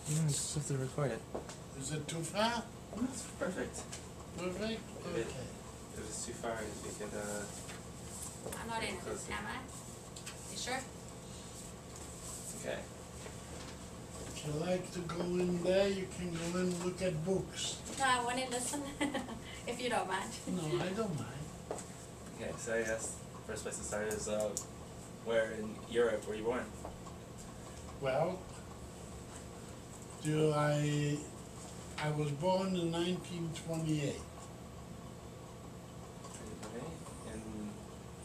No, just have to record it. Is it too far? No, it's perfect. Perfect? If Okay. if it's too far, we could, I'm not in this, am I? You sure? okay. If you like to go in there, you can go in and look at books. No, I want to listen, if you don't mind. No, I don't mind. Okay, so I guess the first place to start is, where in Europe were you born? Well, I was born in 1928. In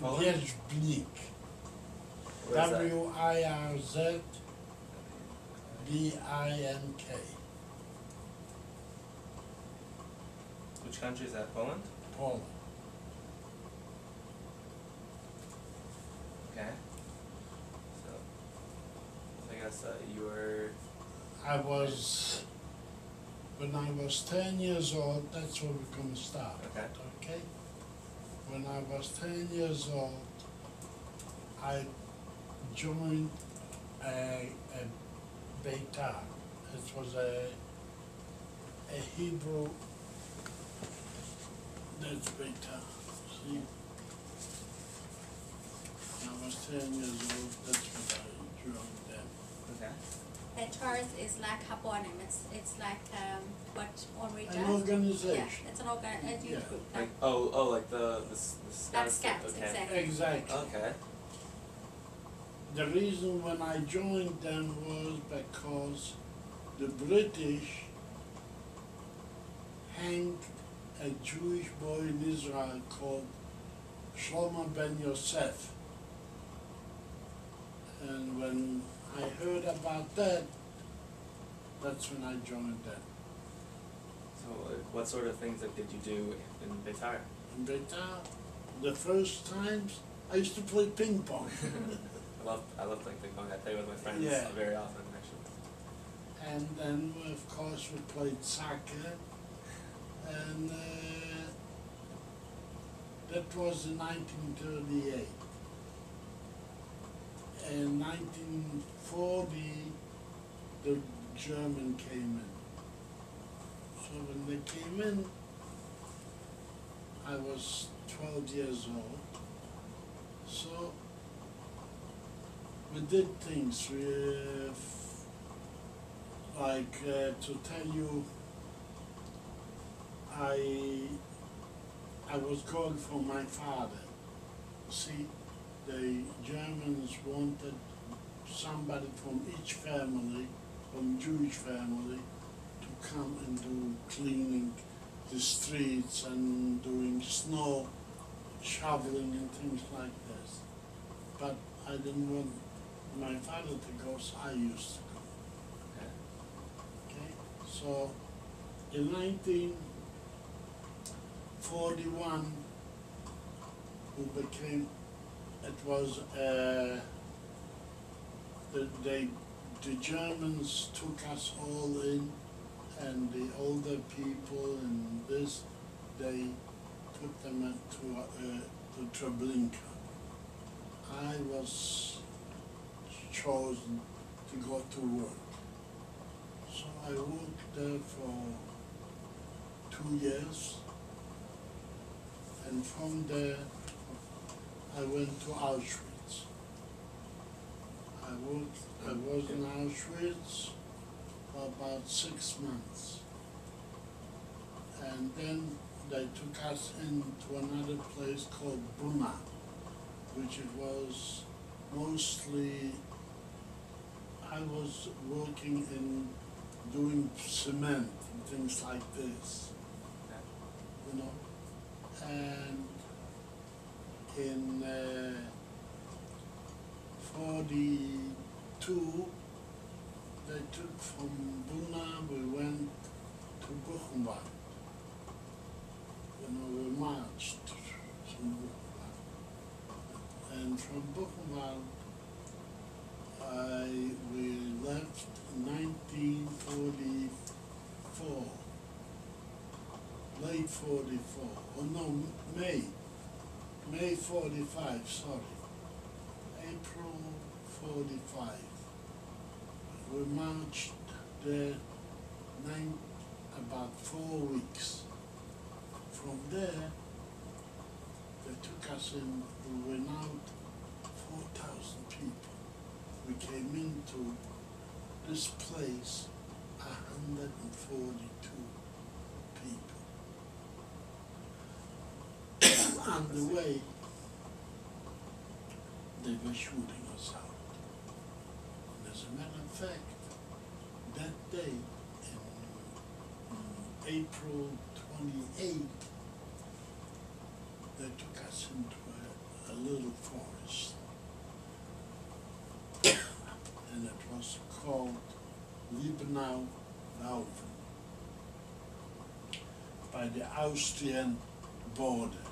Poland? Wierzbnik. Where's that? W-I-R-Z-B-I-N-K. Which country is that? Poland? Poland. Okay. So I guess you were. When I was 10 years old, that's where we're going to start. Okay. When I was 10 years old, I joined a Beitar. It was a Hebrew, that's Beitar. See? When I was 10 years old, that's what I joined them. Okay. Petars is like Habonim, it's like what Omri does. An organization. Yeah, it's an youth Yeah. group. Like like the Like scouts. scouts, Okay. exactly. Exactly. Okay. The reason when I joined them was because the British hanged a Jewish boy in Israel called Shlomo ben Yosef. And when I heard about that, that's when I joined them. So what sort of things did you do in Beitar? In Beitar, the first times, I used to play ping pong. I love playing ping pong. I play with my friends Yeah. very often, actually. And then, of course, we played soccer. And that was in 1938. In 1940, the German came in. So when they came in, I was 12 years old. So we did things. To tell you, I was going for my father. See, the Germans wanted somebody from each family, from Jewish family, to come and do cleaning the streets and doing snow shoveling and things like this. But I didn't want my father to go, so I used to go. Okay. Okay? So in 1941, the Germans took us all in, and the older people and this, they put them to Treblinka. I was chosen to go to work. So I worked there for 2 years, and from there I went to Auschwitz. I was in Auschwitz for about 6 months. And then they took us into another place called Buna, which it was mostly, I was working in doing cement and things like this, you know. And in 42, they took from Buna, we went to Buchenwald. You know, we marched from Buchenwald. And from Buchenwald, we left in 1944, late 44, oh no, May 45, sorry. April 45. We marched there about 4 weeks. From there, they took us in, we went out 4,000 people. We came into this place, 142 people. On the way, they were shooting us out. And as a matter of fact, that day, in April 28th, they took us into a little forest. And it was called Liebenau Laufen, by the Austrian border.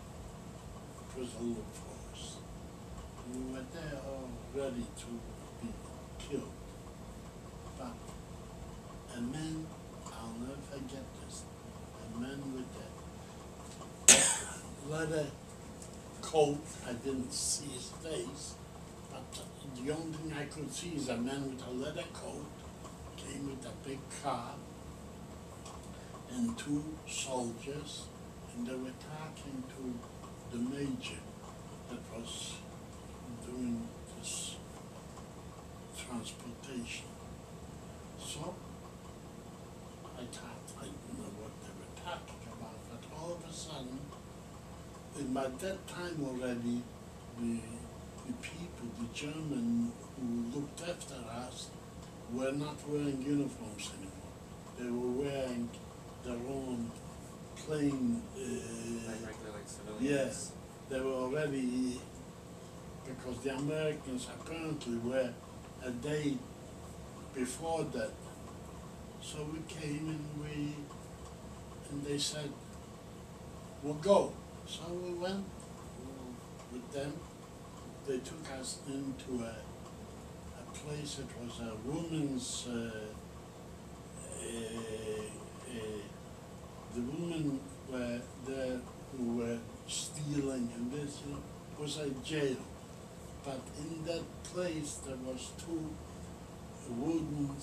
It was a little forest. We were there all ready to be killed. But a man, I'll never forget this, a man with a leather coat, I didn't see his face, but the only thing I could see is a man with a leather coat, came with a big car, and 2 soldiers, and they were talking to the major that was doing this transportation. So I thought I didn't know what they were talking about, but all of a sudden, and by that time already, the people, the German who looked after us, were not wearing uniforms anymore. They were wearing their own plain. Like regular, like civilians. Yes, they were already, because the Americans apparently were a day before that. So we came and they said, we'll go. So we went with them. They took us into a place, it was a woman's, the women were there who were stealing, and this was a jail. But in that place there was 2 wooden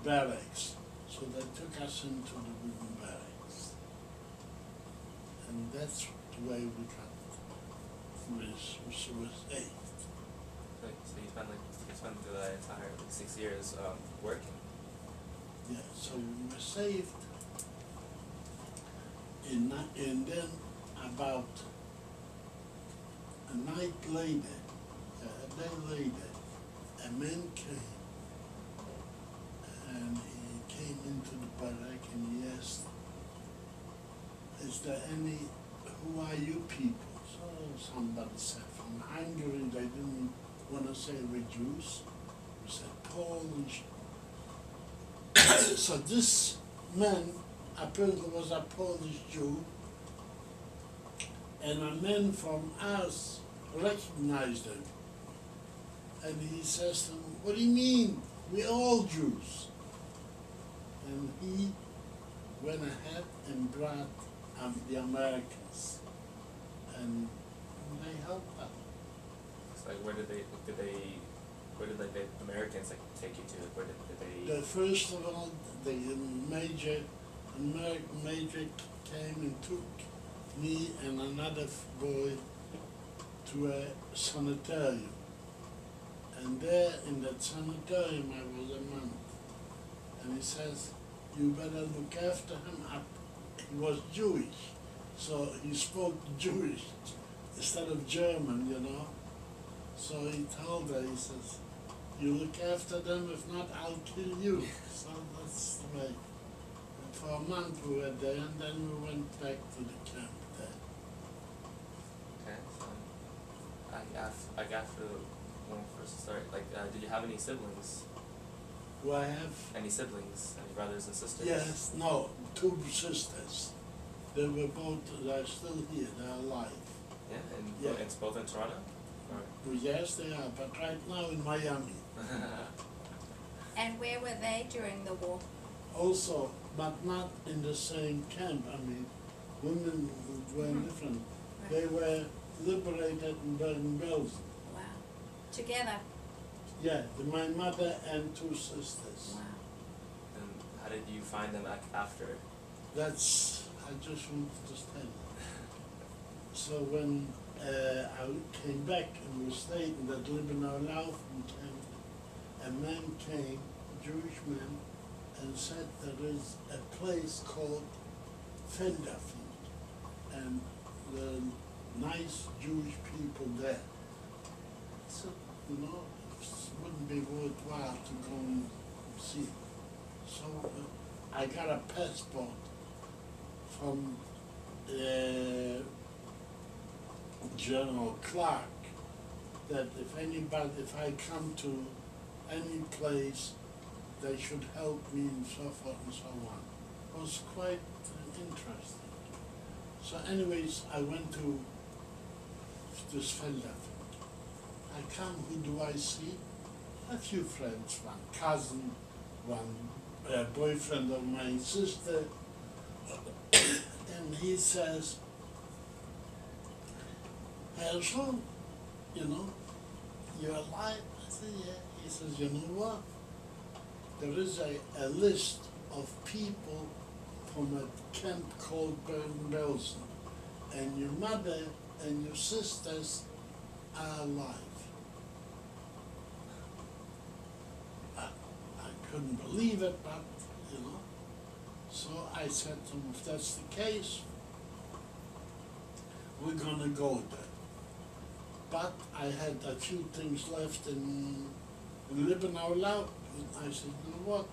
barracks. So they took us into the wooden barracks. And that's the way we got was saved. Right, so you spent through that entire 6 years working. Yeah, so we were saved. And then about a night later, a day later, a man came, and he came into the barrack and he asked, is there any, who are you people? So somebody said, from Hungary. They didn't want to say we're Jews. We said Polish. So this man apparently was a Polish Jew, and a man from us recognized him. And he says to him, what do you mean? We're all Jews. And he went ahead and brought the Americans, and they helped us. So like, where did the Americans like take you to? Where did they? First of all, the American major came and took me and another boy to a sanitarium. And there in that sanitarium I was a month. And he says, you better look after him. He was Jewish, so he spoke Jewish instead of German, you know. So he told her, he says, you look after them, if not, I'll kill you. So that's the way. And for a month we were there, and then we went back to the camp there. Okay, so I got to when we first started. Like, did you have any siblings? Do I have? Any siblings? Any brothers and sisters? Yes, no, 2 sisters. They were both, they're still here, they're alive. Yeah, and Yeah. it's both in Toronto? Or? Well, yes, they are, but right now in Miami. And where were they during the war? Also, but not in the same camp. I mean, women were different. Right. They were liberated in Bergen-Belsen. Wow. Together? Yeah, my mother and 2 sisters. Wow. And did you find them after? That's, I just wanted to tell you. So when I came back and was staying in that Liebenau Laufen camp, a man came, a Jewish man, and said there is a place called Felderfield, and the nice Jewish people there. So, you know, it wouldn't be worthwhile to go and see. So I got a passport from General Clark that if I come to any place, they should help me and so forth and so on. It was quite interesting. So anyways, I went to this Felderfield. I come, who do I see? A few friends, one cousin, one boyfriend of my sister, and he says, Herschel, you know, you're alive? I said, yeah. He says, you know what? There is a list of people from a camp called Bergen-Belsen, and your mother and your sisters are alive. I couldn't believe it, but, you know. So I said to him, if that's the case, we're gonna go there. But I had a few things left in Liebenau Laufen. I said, you know what,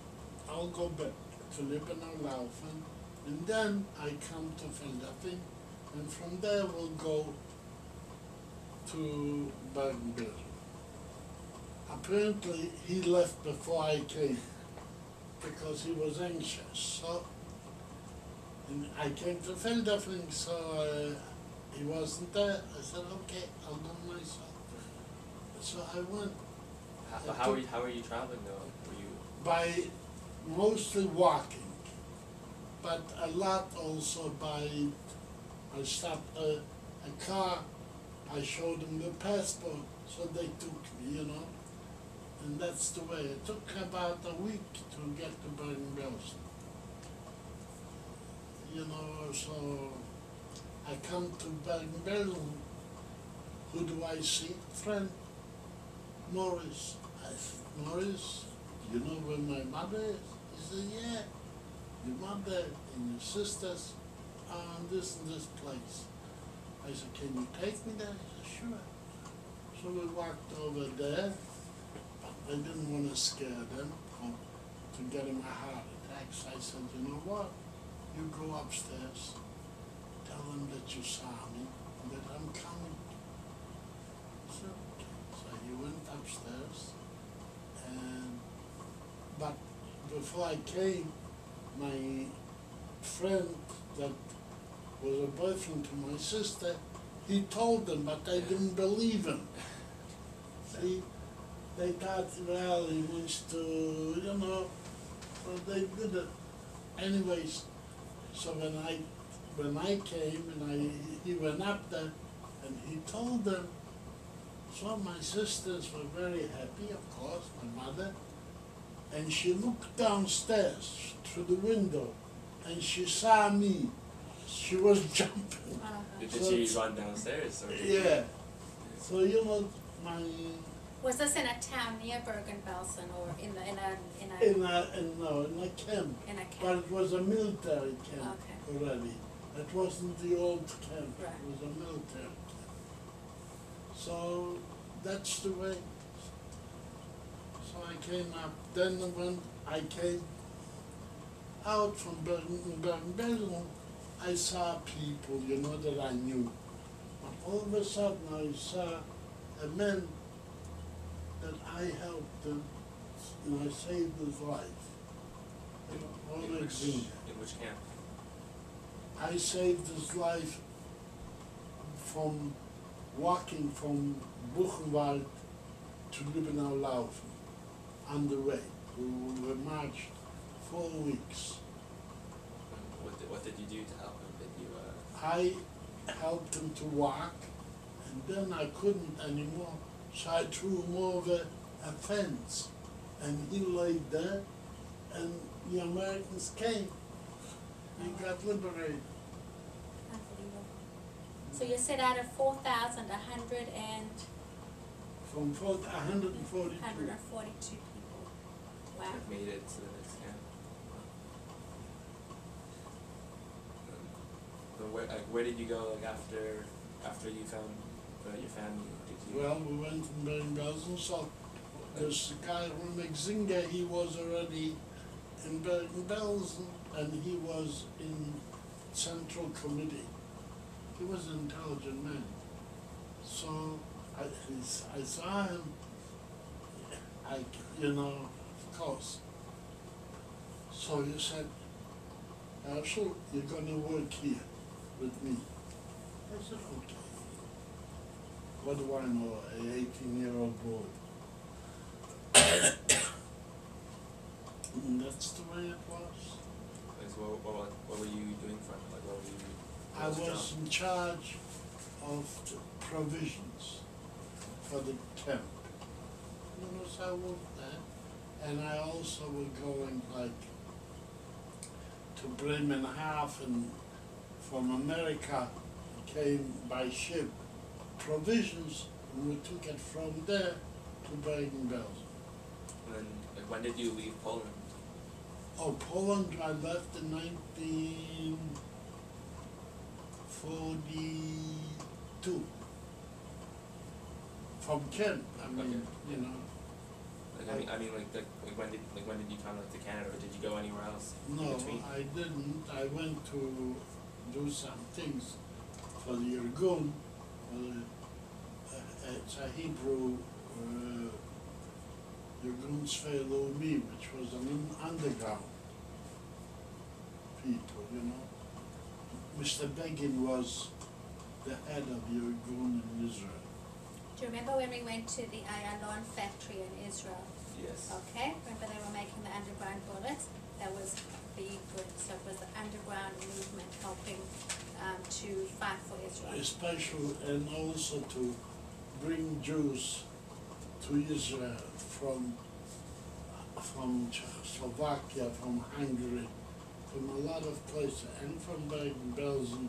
I'll go back to Liebenau Laufen, and then I come to Felderfield, and from there we'll go to Bergen-Belsen. Apparently he left before I came because he was anxious. So and I came to Felderfield, so he wasn't there. I said, okay, I'll go myself. So I went. How are you traveling though? Were you? By mostly walking, but a lot also by, I stopped a car, I showed them the passport, so they took me, you know. And that's the way. It took about a week to get to Bergen-Belsen. You know, so I come to Bergen-Belsen. Who do I see? Friend, Morris. I said, Morris, you know where my mother is? He said, yeah. Your mother and your sisters are in this and this place. I said, can you take me there? He said, sure. So we walked over there. I didn't want to scare them or to get them a heart attack. So I said, you know what? You go upstairs, tell them that you saw me and that I'm coming. So, okay. So he went upstairs, but before I came, my friend that was a boyfriend to my sister, he told them, but they didn't believe him. See? They thought, well, he wants to, you know, so they did it. Anyways, so when I came and he went up there and he told them, so my sisters were very happy, of course, my mother, and she looked downstairs through the window and she saw me. She was jumping. Did So she run downstairs? Or yeah. So, you know, my... Was this in a town near Bergen-Belsen or in a In a camp. In a camp. But it was a military camp Okay. already. It wasn't the old camp, Right. it was a military camp. So that's the way. So I came up. Then when I came out from Bergen-Belsen, I saw people, you know, that I knew. But all of a sudden I saw a man that I helped him, and I saved his life. in which camp? I saved his life from walking from Buchenwald to Liebenau Laufen on the way. We were marched 4 weeks. What did you do to help him? Did you? I helped him to walk, and then I couldn't anymore, so I threw him over a fence, and he laid there, and the Americans came, we got liberated. Unbelievable. So you said out of 4,000, 100 and From 142. 142 people. Wow. Have made it to the next camp. So where did you go like after you found your family? Did you? Well, we went to Bergen-Belsen, so this guy from Exinga, he was already in Bergen-Belsen, and he was in Central Committee. He was an intelligent man. So I saw him, of course. So he said, Herschel, you're gonna work here with me. I said, okay. What do I know, an 18-year-old boy? And that's the way it was. Like, so what were you doing for him? Like, what were you? I what your was job? in charge of the provisions for the camp. So I worked there. And I also was going like to Bremerhaven from America, came by ship, provisions, and we took it from there to Bergen-Belsen. And then, like, when did you leave Poland? Oh, Poland, I left in 1942. From Kent, I mean, Okay. Like, I mean, when did you come like to Canada, or did you go anywhere else in No, between? I didn't. I went to do some things for the Irgun. It's a Hebrew Irgun Tzvei, which was an underground people, Mr. Begin was the head of the Irgun in Israel. Do you remember when we went to the Ayalon factory in Israel? Yes. Okay, remember they were making the underground bullets? That was big, so it was the underground movement helping to fight for Israel. Especially, and also to bring Jews to Israel from Czechoslovakia, from Hungary, from a lot of places, and from Bergen-Belsen,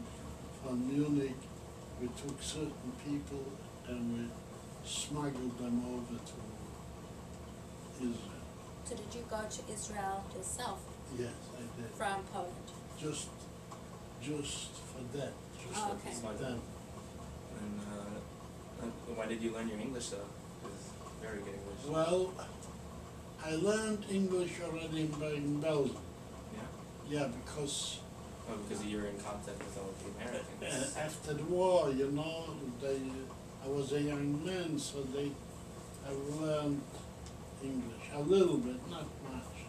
from Munich. We took certain people and we smuggled them over to Israel. So did you go to Israel yourself Yes, I did. from Poland? Just for that. Just Oh, okay. for them. And when did you learn your English though? Because very good English. Well, I learned English already in Bergen-Belsen. Yeah. Yeah, because Oh, because you were in contact with all the Americans. after the war, I was a young man, so I learned English a little bit, not much.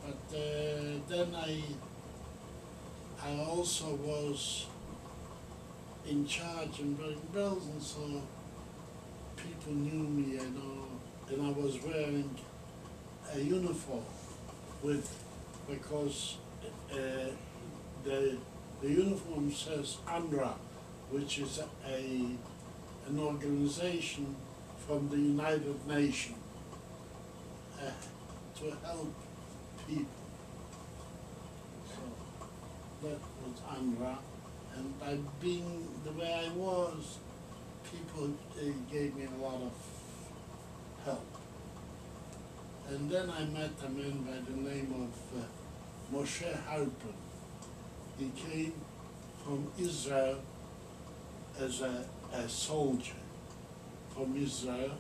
But then I also was in charge in Bergen-Belsen, so people knew me, and I was wearing a uniform because the uniform says UNRWA, which is an organization from the United Nations to help people. So that was UNRWA, and by being the way I was, people gave me a lot of help. And then I met a man by the name of Moshe Halpern. He came from Israel as a soldier from Israel,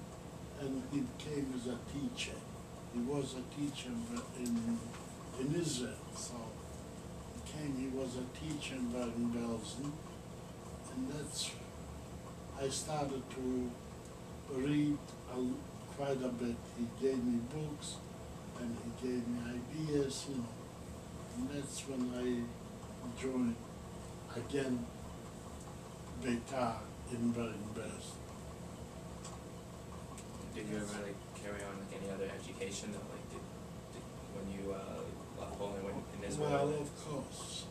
and he came as a teacher. He was a teacher in Israel, so he was a teacher in Bergen-Belsen, and I started to read quite a bit. He gave me books, and he gave me ideas, and that's when I joined again Beitar in Bergen-Belsen. Did you ever carry on any other education though? Did when you left Poland in Israel? Well, of course.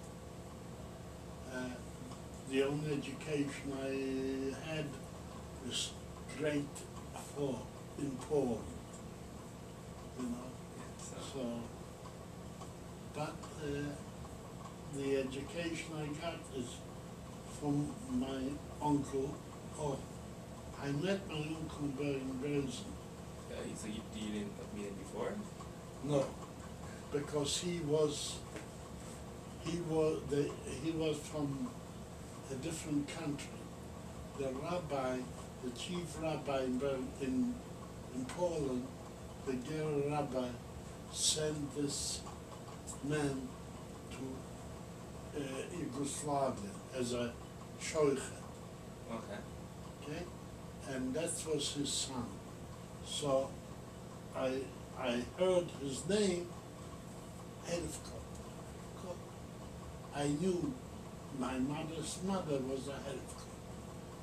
The only education I had was grade 4 in Poland, Yeah, So but the education I got is from my uncle. Oh, I met my uncle in Bergen-Belsen. So you didn't meet him before? No, because he was from a different country. The rabbi, the chief rabbi in Poland, the Ger rabbi, sent this man to Yugoslavia as a shoicha. Okay. Okay, and that was his son. So I heard his name, Helfko. I knew my mother's mother was a Helfko.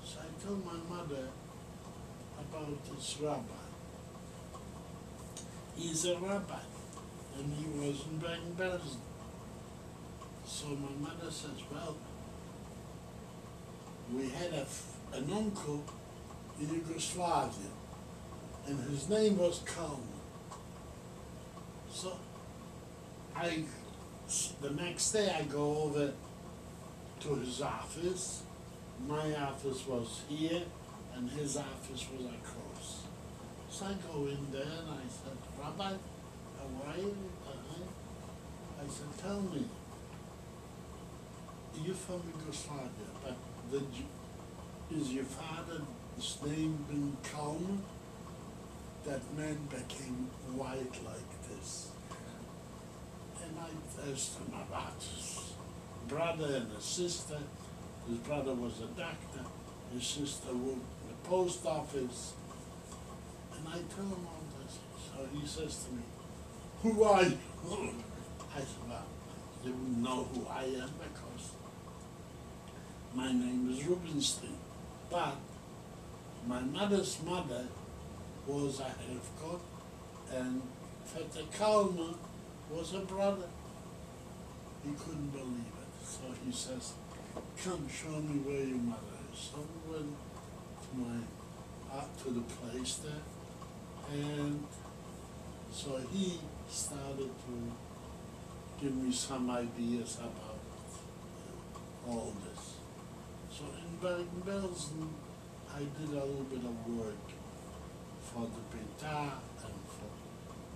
So I told my mother about this rabbi. He's a rabbi, and he was in Bergen-Belsen. So my mother says, well, we had an uncle in Yugoslavia, and his name was Kalman. So the next day I go over to his office. My office was here, and his office was across. So I go in there and I said, Rabbi, how are you? I said, tell me, you're from Yugoslavia, but is your father's name been Kalman? That man became white like this. And I asked him about his brother and his sister. His brother was a doctor, his sister worked in the post office. And I told him all this. So he says to me, who are you? I said, well, you wouldn't know who I am because my name is Rubinstein. But my mother's mother was a Helfko, and Vetter Kalman was a brother. He couldn't believe it. So he says, come show me where your mother is. So we went to the place there, and so he started to give me some ideas about all this. So in Bergen-Belsen, I did a little bit of work for the Beta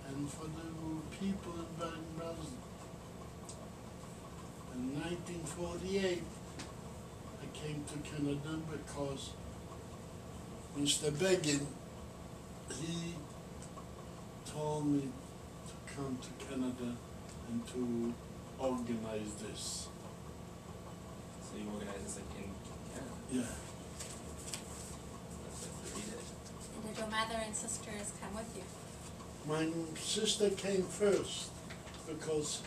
and for the people in Bergen-Belsen. In 1948, I came to Canada because Mr. Begin, he told me to come to Canada and to organize this. So you organized this like in Canada? Yeah. That's like pretty good. And did your mother and sisters come with you? My sister came first because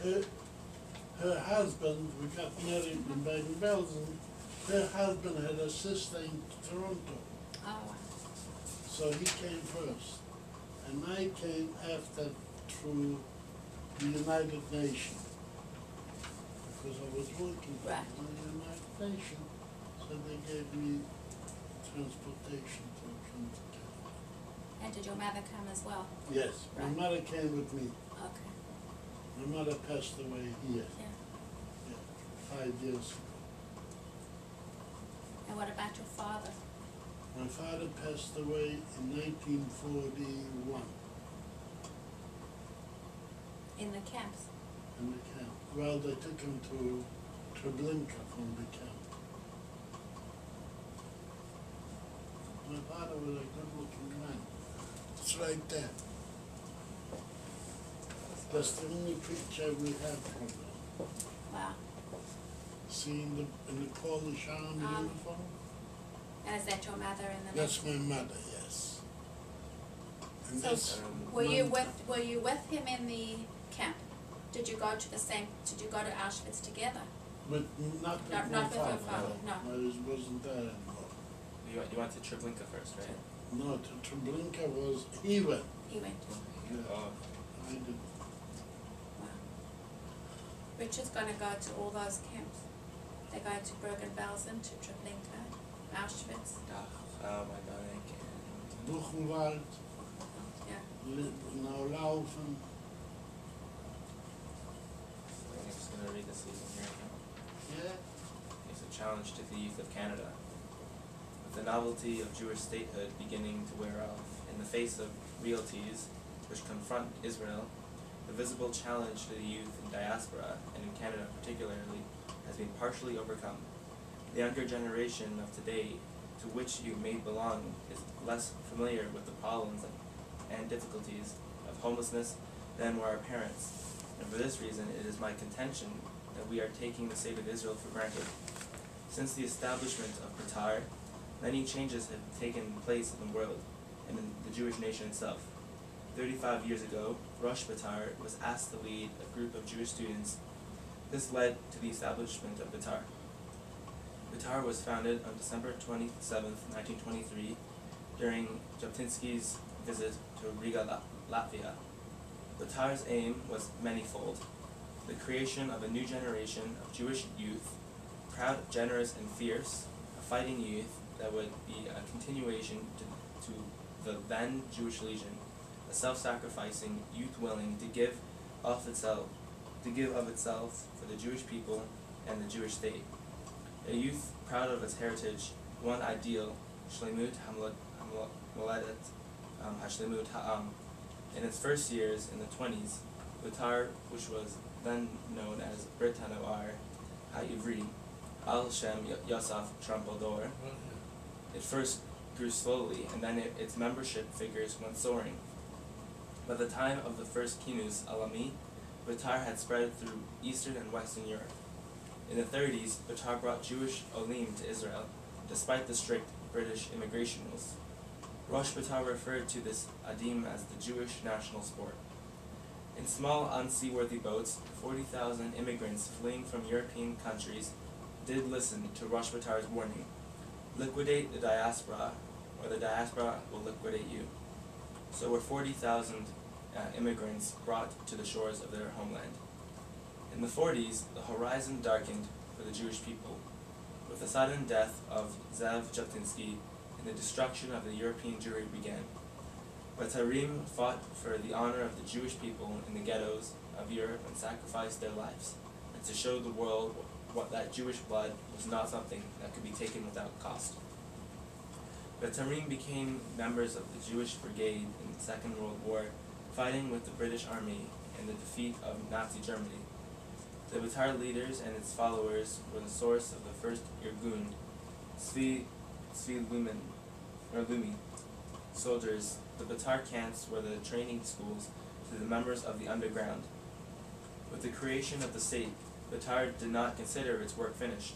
her husband, we got married in Bergen-Belsen, her husband had a sister in Toronto. Oh, wow. So he came first. And I came after through the United Nations. Because I was working for Right. the United Nations, so they gave me transportation to come to Canada. And did your mother come as well? Yes, my Right. mother came with me. Okay. My mother passed away here, Yeah. 5 years ago. And what about your father? My father passed away in 1941 In the camps? in the camp. Well, they took him to Treblinka from the camp. My father was a good-looking man. It's right there. That's the only picture we have from him. Wow. See in the Polish army uniform? And is that your mother in the That's my mother, yes. And So, that's Were my- you with him in the camp? Did you go to Auschwitz together? But not with Not my with your father. father, no. I wasn't there anymore. You went to Treblinka first, right? No, to Treblinka was, he went. He went. Yeah. Oh, I didn't. Wow. Richard's gonna go to all those camps. They're going to Bergen-Belsen, to Treblinka, Auschwitz. oh my god, I can't. Buchenwald, Yeah. Naulaufen. this season here. Yeah. It's a challenge to the youth of Canada. With the novelty of Jewish statehood beginning to wear off in the face of realities which confront Israel, the visible challenge to the youth in diaspora, and in Canada particularly, has been partially overcome. The younger generation of today, to which you may belong, is less familiar with the problems and difficulties of homelessness than were our parents, and for this reason it is my contention that we are taking the state of Israel for granted. Since the establishment of Qatar, many changes have taken place in the world and in the Jewish nation itself. 35 years ago, Rosh Qatar was asked to lead a group of Jewish students. This led to the establishment of Qatar. Qatar was founded on December 27, 1923, during Jabotinsky's visit to Riga, Latvia. Qatar's aim was manifold: the creation of a new generation of Jewish youth, proud, generous, and fierce, a fighting youth that would be a continuation to the then Jewish Legion, a self-sacrificing youth willing to give of itself for the Jewish people and the Jewish state. A youth proud of its heritage, one ideal, Shlemut Moledet, Hashlemut Ha'am. In its first years, in the 20s, Qatar, which was then known as Brit HaNoar HaIvri, Al Shem Yosef Trumpeldor, it first grew slowly, and then its membership figures went soaring. By the time of the first Kinus Alami, Qatar had spread through Eastern and Western Europe. In the 30s, Qatar brought Jewish Olim to Israel, despite the strict British immigration rules. Rosh Qatar referred to this Adim as the Jewish national sport. In small, unseaworthy boats, 40,000 immigrants fleeing from European countries did listen to Rosh Qatar's warning: liquidate the diaspora, or the diaspora will liquidate you. So were 40,000 immigrants brought to the shores of their homeland. In the 40s, the horizon darkened for the Jewish people, with the sudden death of Zev Jabotinsky and the destruction of the European Jewry began. Batarim fought for the honor of the Jewish people in the ghettos of Europe and sacrificed their lives, and to show the world that Jewish blood was not something that could be taken without cost. Batarim became members of the Jewish Brigade in the Second World War, fighting with the British Army in the defeat of Nazi Germany. The Batar leaders and its followers were the source of the first Irgun, Zvi Lumi soldiers. The Batar camps were the training schools to the members of the underground. With the creation of the state, Batar did not consider its work finished.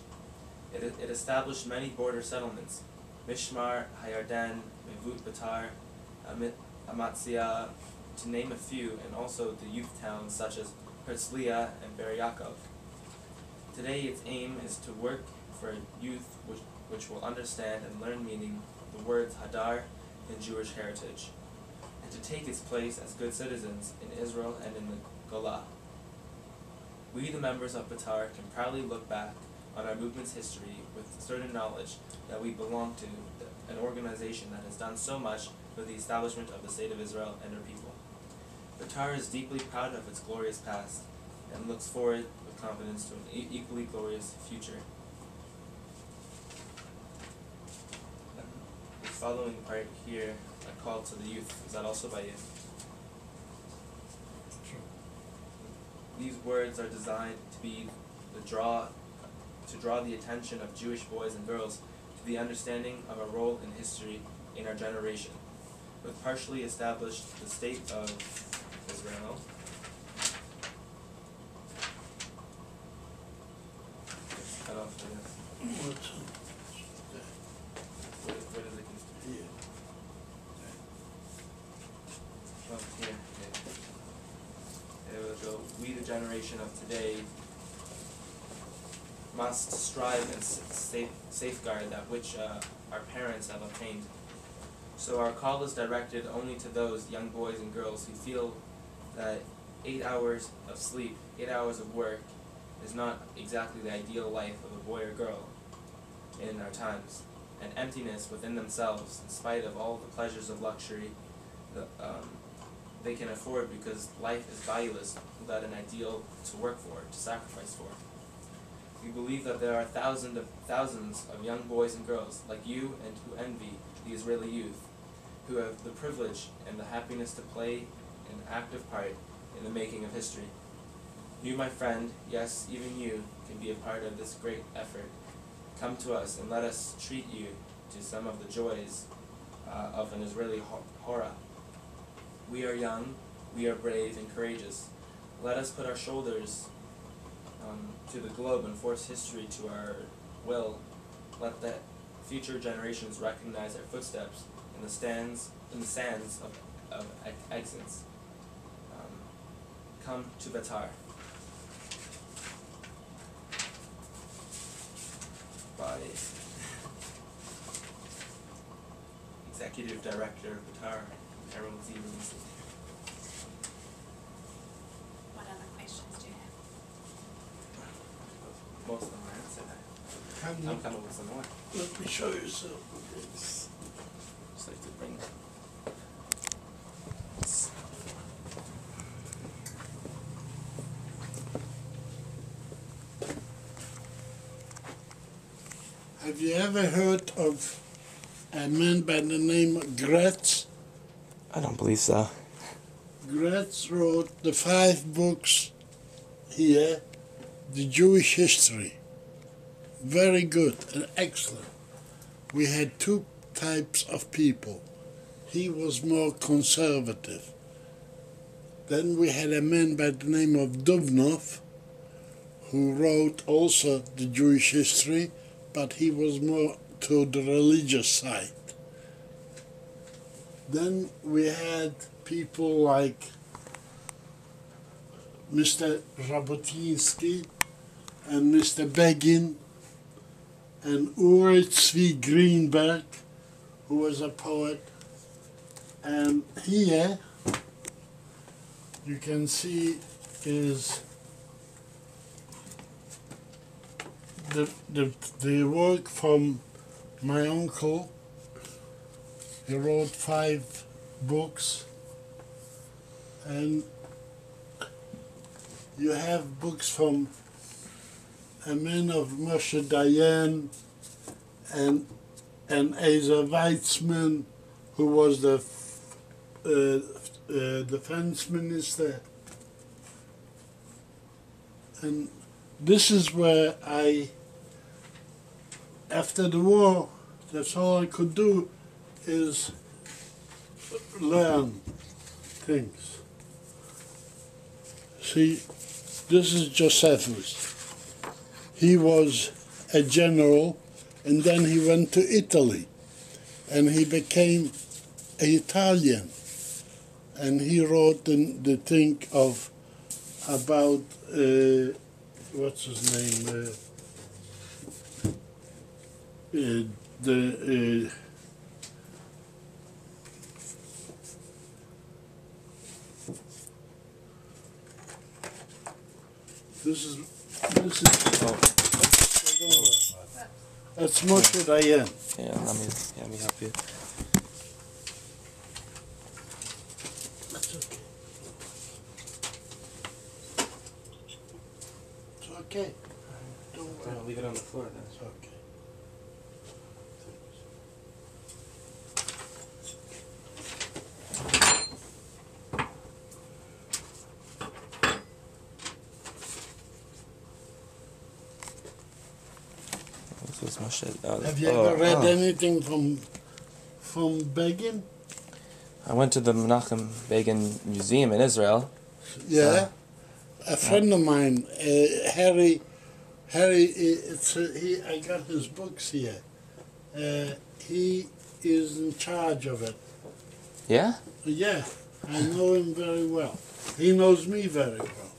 It established many border settlements: Mishmar, Hayarden, Mevut Batar, Amatzia, to name a few, and also the youth towns such as Herzliya and Ber Yaakov. Today its aim is to work for a youth which will understand and learn meaning of the words Hadar and Jewish heritage, and to take its place as good citizens in Israel and in the Golah. We, the members of Batar, can proudly look back on our movement's history with certain knowledge that we belong to an organization that has done so much for the establishment of the state of Israel and her people. Batar is deeply proud of its glorious past and looks forward with confidence to an equally glorious future. The following part here, a call to the youth, is that also by you? Sure. These words are designed to be draw the attention of Jewish boys and girls to the understanding of our role in history in our generation, with partially established the state of Israel. Cut off for this. What's Where does it continue? here? Oh, here. There we go. We, the generation of today, must strive and safeguard that which our parents have obtained. So our call is directed only to those young boys and girls who feel that 8 hours of sleep, 8 hours of work, is not exactly the ideal life of a boy or girl in our times, and emptiness within themselves, in spite of all the pleasures of luxury that they can afford, because life is valueless that an ideal to work for, to sacrifice for. We believe that there are thousands of young boys and girls like you and who envy the Israeli youth, who have the privilege and the happiness to play an active part in the making of history. You, my friend, yes, even you, can be a part of this great effort. Come to us and let us treat you to some of the joys of an Israeli hora. We are young, we are brave and courageous. Let us put our shoulders to the globe and force history to our will. Let the future generations recognize our footsteps in the sands of exits. Come to Betar. By Executive Director of Betar, Harold Rubinstein. What other questions do you have? Most of them are answered. I'm coming with some more. Let me show you some. Just like to bring. Have you ever heard of a man by the name of Gretz? I don't believe so. Gretz wrote the 5 books here, the Jewish history. Very good and excellent. We had 2 types of people. He was more conservative. Then we had a man by the name of Dubnov, who wrote also the Jewish history, but he was more to the religious side. Then we had people like Mr. Jabotinsky and Mr. Begin and Uri Tzvi Greenberg, who was a poet. And here you can see is the work from my uncle. He wrote 5 books, and you have books from a man of Moshe Dayan and Asa Weizmann, who was the defense minister. And this is where after the war, that's all I could do is learn things. See, this is Josephus. He was a general, and then he went to Italy, and he became an Italian, and he wrote the thing about what's his name? This is don't worry about that. That's Moshe Dayan. Yeah, let me help you. That's okay. It's okay. Don't worry. I'll leave it on the floor then. It's okay. This is Moshe. Have you ever read anything from Begin? I went to the Menachem Begin Museum in Israel. Yeah. A friend of mine, Harry, I got his books here. He is in charge of it. Yeah? Yeah, I know him very well. He knows me very well.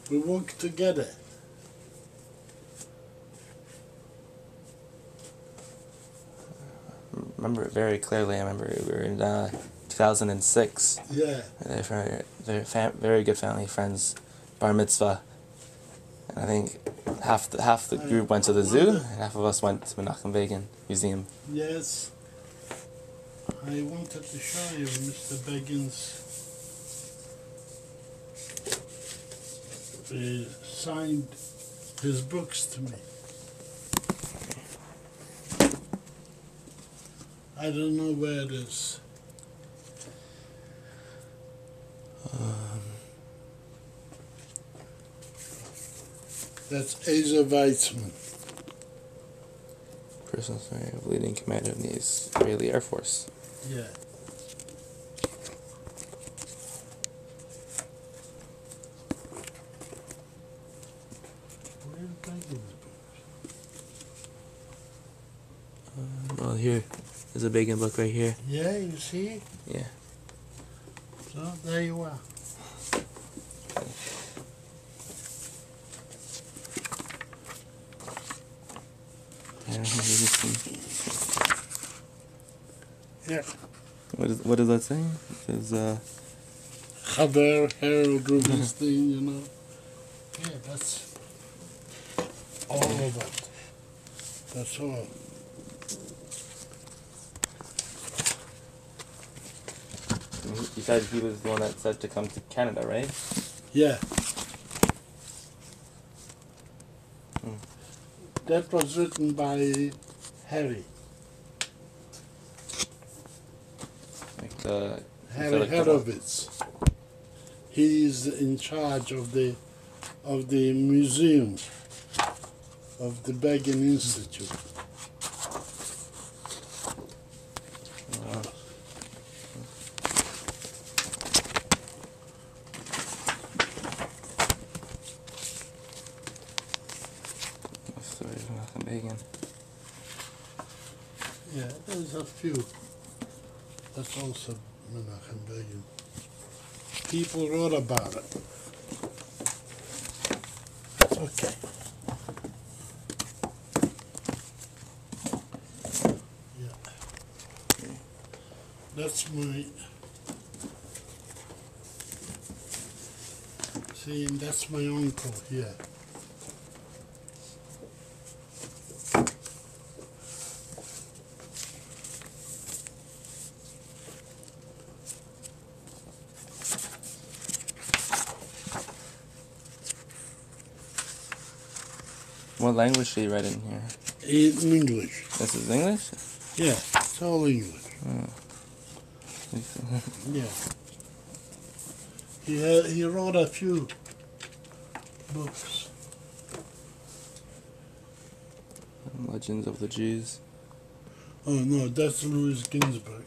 We work together. I remember it very clearly. I remember we were in 2006. Yeah. Very good family friends, bar mitzvah. And I think half the group went to the zoo, and half of us went to Menachem Begin Museum. Yes. I wanted to show you Mr. Begin's signed his books to me. I don't know where it is. That's Asa Weitzman. Personal story of leading commander of the Israeli Air Force. Yeah. Where did I get his books? Well, here is a Begin book right here. Yeah, you see? Yeah. So there you are. Yeah. What does that say? It says, Harold Rubinstein, you know. Yeah, that's all of it. That's all. you said he was the one that said to come to Canada, right? Yeah. That was written by Harry. Like the Harry Horowitz. He's in charge of the museum of the Begin Institute. Story of Menachem Begin. Yeah, there's a few. That's also Menachem Begin. People wrote about it. Okay. Yeah. That's my... See, and that's my uncle here. What language did you write in here? In English. This is English? Yeah, it's all English. Yeah. He wrote a few books. Legends of the Jews. Oh no, that's Louis Ginsburg.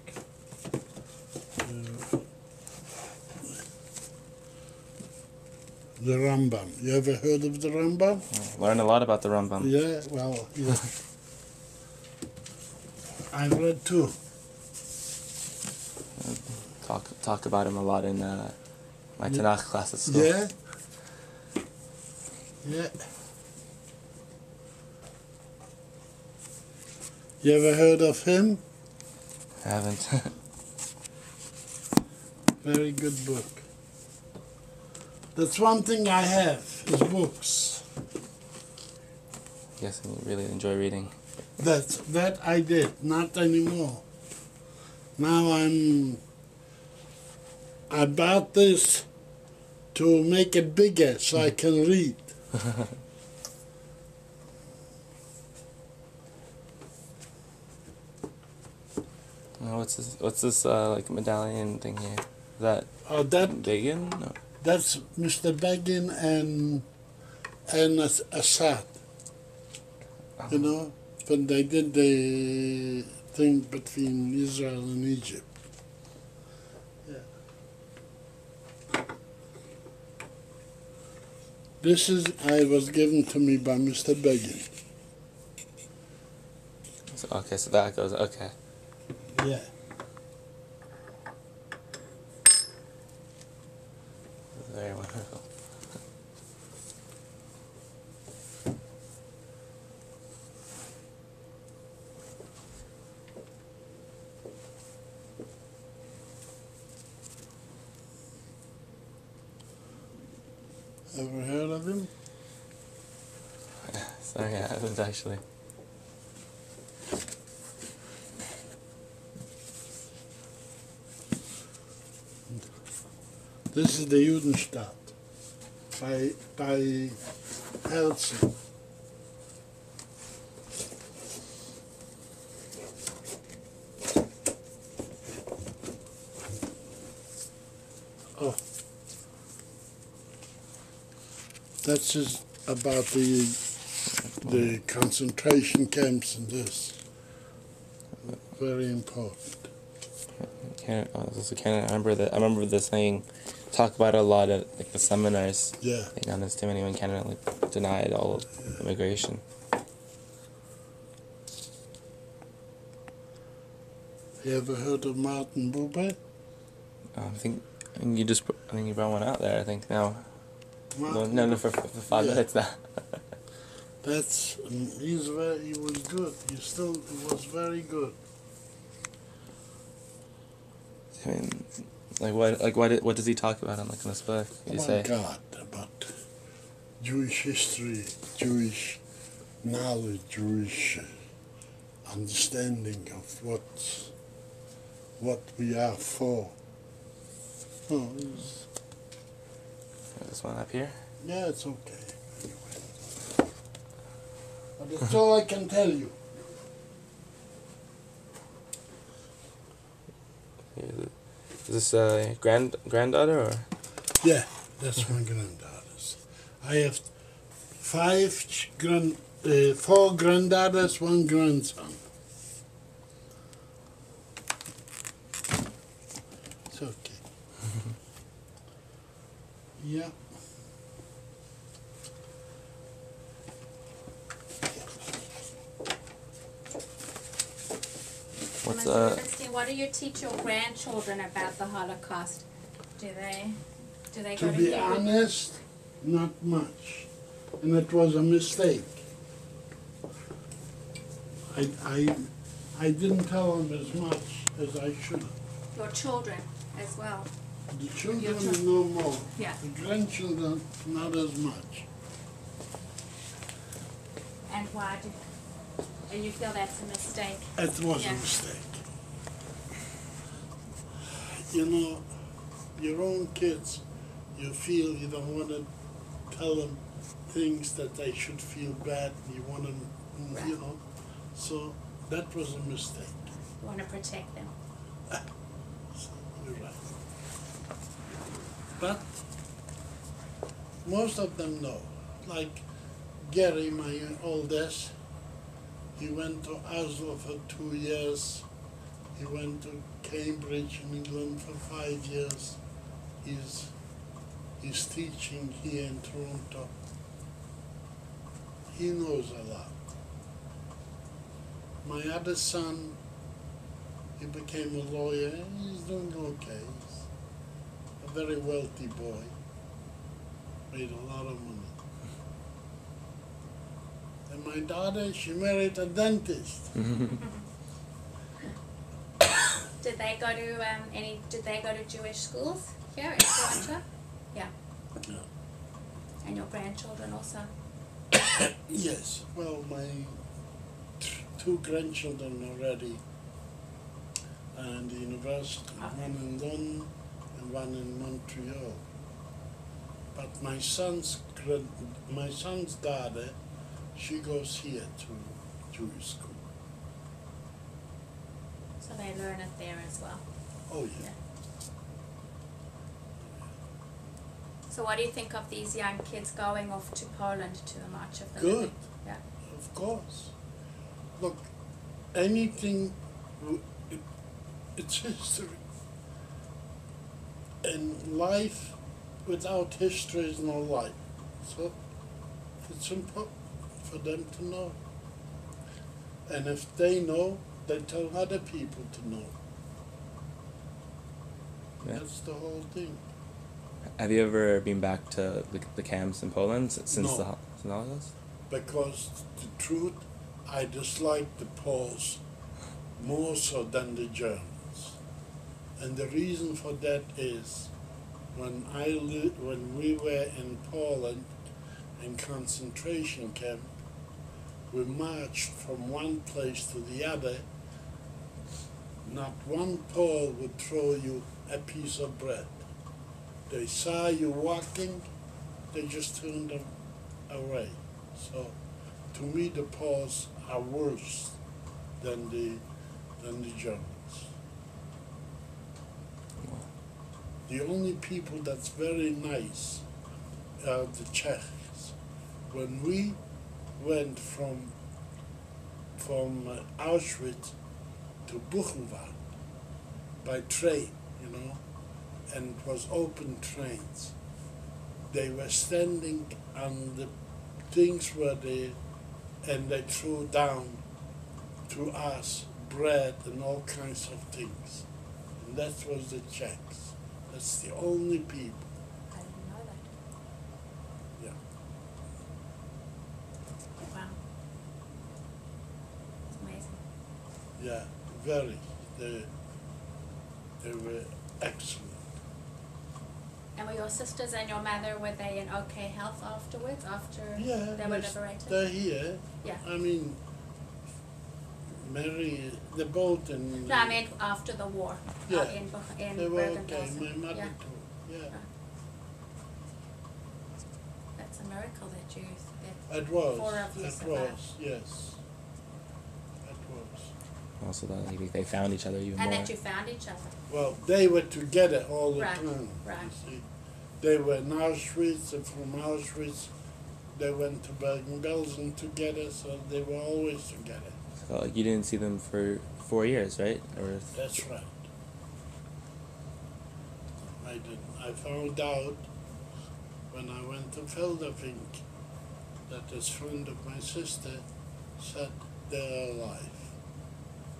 The Rambam. You ever heard of the Rambam? Learned a lot about the Rambam. Yeah, well, yeah. I've read two. Talk about him a lot in my Tanakh class at school. Yeah? Yeah. You ever heard of him? Haven't. Very good book. That's one thing I have, is books. Yes, and you really enjoy reading. That I did, not anymore. Now I bought this to make it bigger so I can read. What's this like medallion thing here? Is that Begin? No. That's Mr. Begin and Assad. You know, when they did the thing between Israel and Egypt. Yeah. This was given to me by Mr. Begin. Okay, so that goes, okay. Yeah. Very wonderful. Ever heard of him? Sorry, I haven't actually. This is the Judenstaat. by Helsinki. Oh, that's just about the concentration camps and this. Very important. This is Canada. I remember this saying, talk about it a lot at like the seminars. Yeah. Like on this Timothy when Canada like denied all of immigration. You ever heard of Martin Buber? I think you brought one out there. I think now. No, for 5 minutes now. That's he was good. He was very good. I mean, what does he talk about in this book? Oh my God, about Jewish history, Jewish knowledge, Jewish understanding of what we are for. Oh, this one up here? Yeah, it's okay. Anyway. But that's all I can tell you. Is this granddaughter or? Yeah, that's my granddaughters. I have 4 granddaughters, 1 grandson. It's okay. Yeah. Mr. Rubinstein, what do you teach your grandchildren about the Holocaust? Do they go To to be Hebrew? honest, not much. And it was a mistake. I didn't tell them as much as I should have. Your children as well. The children Your know more. Yeah. The grandchildren, not as much. And why do? And you feel that's a mistake? It was Yeah. a mistake. You know, your own kids, you feel you don't want to tell them things that they should feel bad. You want them, you know. So that was a mistake. You want to protect them. You're right. But most of them know. Like Gary, my oldest, he went to Oslo for 2 years. He went to Cambridge in England for 5 years. He's teaching here in Toronto. He knows a lot. My other son, he became a lawyer. He's doing okay. He's a very wealthy boy. Made a lot of money. And my daughter, she married a dentist. Did they go to Did they go to Jewish schools here in Toronto? Yeah. Yeah. And your grandchildren also. Yes. Well, my 2 grandchildren already are in the university. Okay. One in London and one in Montreal. But my son's daughter, she goes here to Jewish school. So they learn it there as well. Oh yeah. So what do you think of these young kids going off to Poland to the March of the Good. Living? Yeah. Of course. Look, anything, it's history. And life without history is no life. So it's important for them to know. And if they know, they tell other people to know. Yeah. That's the whole thing. Have you ever been back to the camps in Poland since No. the Holocaust? Because the truth, I dislike the Poles more so than the Germans. And the reason for that is when we were in Poland in concentration camp, we marched from one place to the other. Not one Pole would throw you a piece of bread. They saw you walking, they just turned them away. So, to me, the Poles are worse than the Germans. The only people that's very nice are the Czechs. When we went from Auschwitz to Buchenwald by train, you know, and it was open trains, they were standing on the things where they threw down to us bread and all kinds of things. And that was the Czechs. That's the only people. I didn't know that. Yeah. Wow. It's amazing. Yeah, very. They were excellent. And were your sisters and your mother, were they in okay health afterwards, after Yeah, they were liberated? they're here. Yeah. I mean, Mary, the boat and... No, I meant after the war. Yeah, in they were okay. Bergen-Belsen. My mother Yeah. too. Yeah. That's a miracle that you, that It was. 4 of you It survived. was, yes. It was. Also, that maybe they found each other even And more. that you found each other. Well, they were together all the Right, time. right. You see. They were in Auschwitz, and from Auschwitz they went to Bergen-Belsen together, so they were always together. So, like, you didn't see them for 4 years, right? Or That's right. I didn't. I found out when I went to Feldafink that this friend of my sister said they're alive.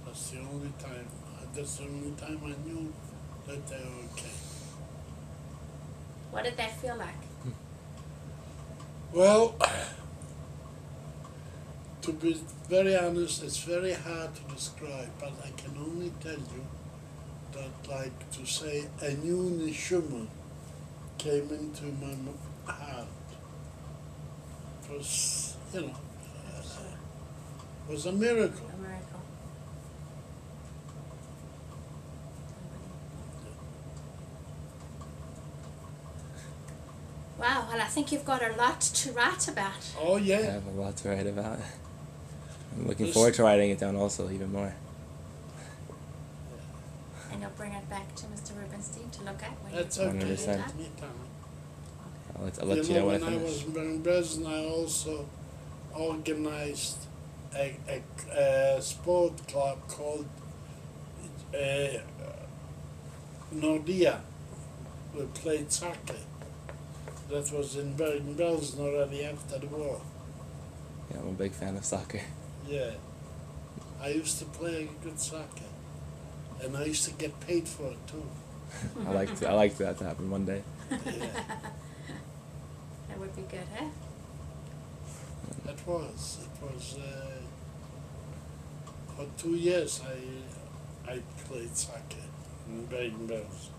That's the only time. That's the only time I knew that they were okay. What did that feel like? Well, to be very honest, it's very hard to describe, but I can only tell you that, like, to say a new neshama came into my heart. It was, you know, was a miracle. A miracle. Wow, well I think you've got a lot to write about. Oh I yeah, have a lot to write about. I'm looking This- forward to writing it down also even more. And you'll bring it back to Mr. Rubinstein to look at when that's you okay. 100%. Anytime. I'll let you know when I when I finish. was in Bergen-Belsen, I also organized a sport club called Nordia. We played soccer. That was in Bergen-Belsen already after the war. Yeah, I'm a big fan of soccer. Yeah. I used to play good soccer. And I used to get paid for it too. I like that to happen one day. Yeah, That would be good, huh? it was. For 2 years I played soccer in Bergen-Belsen.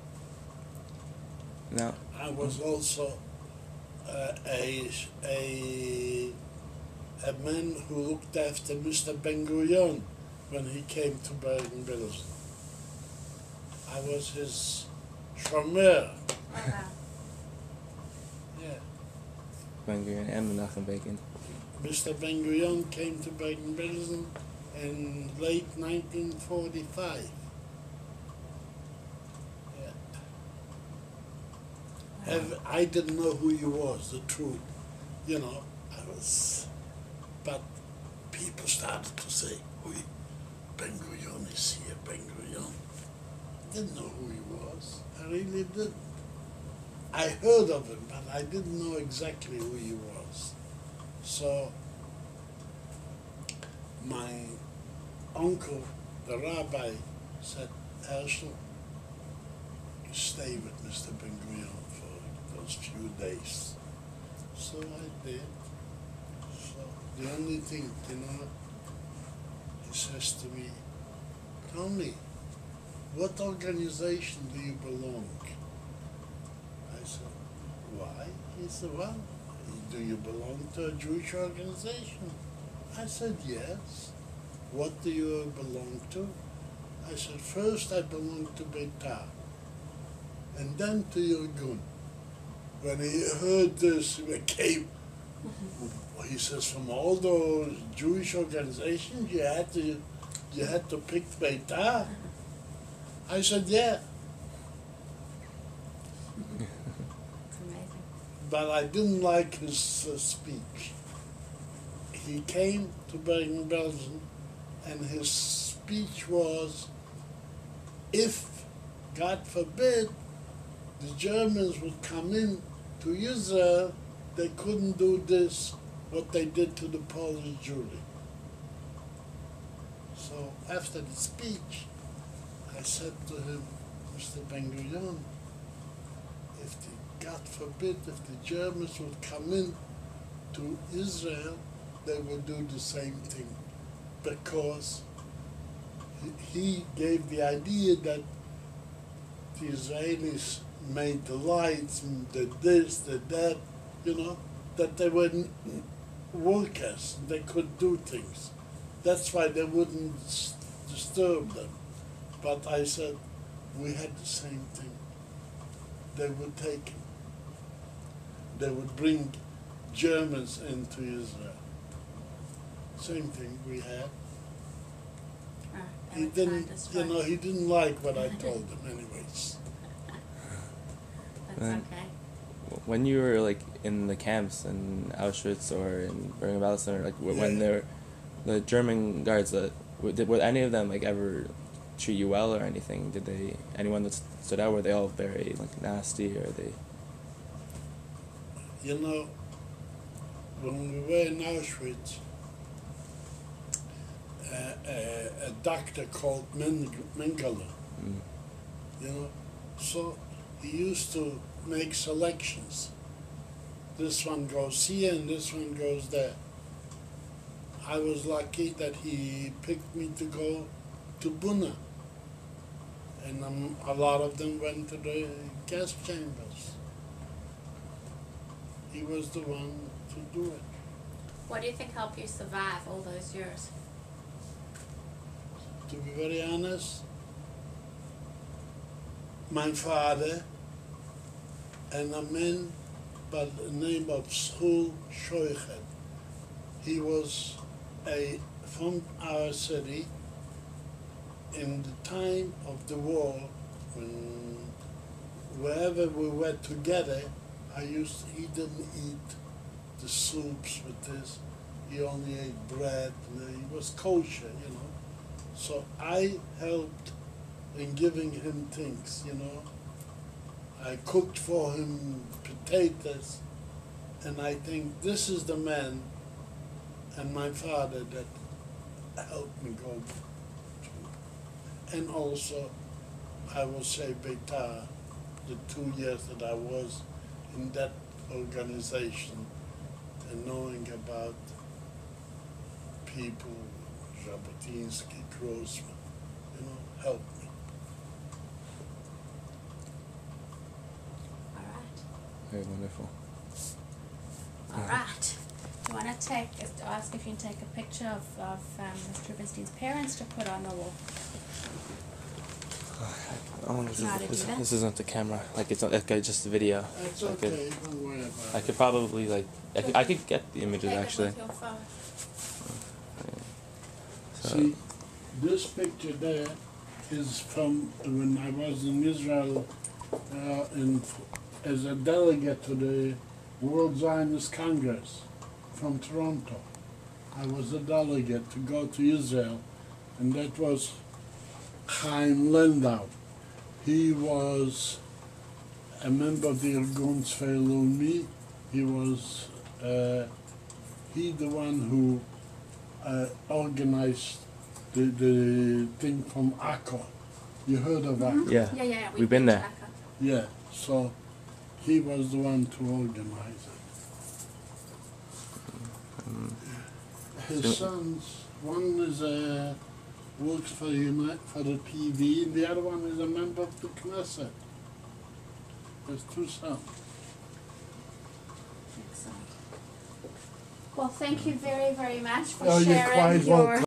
Now, I was also a man who looked after Mr. Ben-Gurion when he came to Bergen-Belsen. I was his chômeur. Oh, wow. Yeah. Ben-Gurion and Menachem Begin. Mr. Ben-Gurion came to Bergen-Belsen in late 1945. Yeah. I didn't know who he was, the truth. You know, but people started to say, "Oi, Ben-Gurion is here, Ben-Gurion." I didn't know who he was. I really didn't. I heard of him, but I didn't know exactly who he was. So my uncle, the rabbi, said, "Herschel, you stay with Mr. Ben-Gurion for those few days." So I did. So the only thing, you know, he says to me, "Tell me, what organization do you belong?" I said, "Why?" He said, "Well, do you belong to a Jewish organization?" I said, "Yes." "What do you belong to?" I said, "First I belong to Beitar, and then to Irgun, when he heard this, he came. He says, from all those Jewish organizations, you had to pick Beitar. I said, yeah. It's amazing. But I didn't like his speech. He came to Bergen-Belsen, and his speech was, if, God forbid, the Germans would come in to Israel, they couldn't do this, what they did to the Polish Jewry. So after the speech, I said to him, Mr. Ben-Gurion, if God forbid, if the Germans would come in to Israel, they would do the same thing, because he gave the idea that the Israelis made the lights, did this, did that, you know, that they were workers, they could do things. That's why they wouldn't disturb them. But I said, we had the same thing. They would take him. They would bring Germans into Israel. Same thing we had. He didn't, you know, he didn't like what I told him anyways. That's okay. When you were like in the camps in Auschwitz or in Bergen-Belsen, or like when the German guards, were any of them like ever treat you well or anything? Did they, anyone that stood out, were they all very like nasty, or they? You know, when we were in Auschwitz, a doctor called Mengele, you know, so he used to make selections. This one goes here and this one goes there. I was lucky that he picked me to go to Buna, and a lot of them went to the gas chambers. He was the one to do it. What do you think helped you survive all those years? To be very honest, my father and a man by the name of Schul Shoichet. He was from our city. In the time of the war, when wherever we were together, he didn't eat the soups with this. He only ate bread, and he was kosher, you know. So I helped in giving him things, you know. I cooked for him potatoes, and I think this is the man and my father that helped me go through. And also, I will say Beitar, the 2 years that I was in that organization and knowing about people, Jabotinsky, Grossman, you know, helped me. All right. Very wonderful. All right. You want to ask if you can take a picture of Mr. Rubinstein's parents to put on the wall? Oh, this isn't the camera. Like it's not, just the video. That's okay, don't worry about it. I could probably like I could get the images Take it actually. with your phone. So, See, this picture there is from when I was in Israel as a delegate to the World Zionist Congress from Toronto. I was a delegate to go to Israel, and that was Chaim Lendau. He was a member of the Irgun Tzvei Leumi. He was the one who organized the thing from Akko. You heard of Akko? yeah. Yeah. We've been there. Yeah, so he was the one to organize it. His sons, one is works for the TV, and the other one is a member of the Knesset. There's 2 sons. Excellent. Well, thank you very, very much for Oh, you're sharing quite your welcome.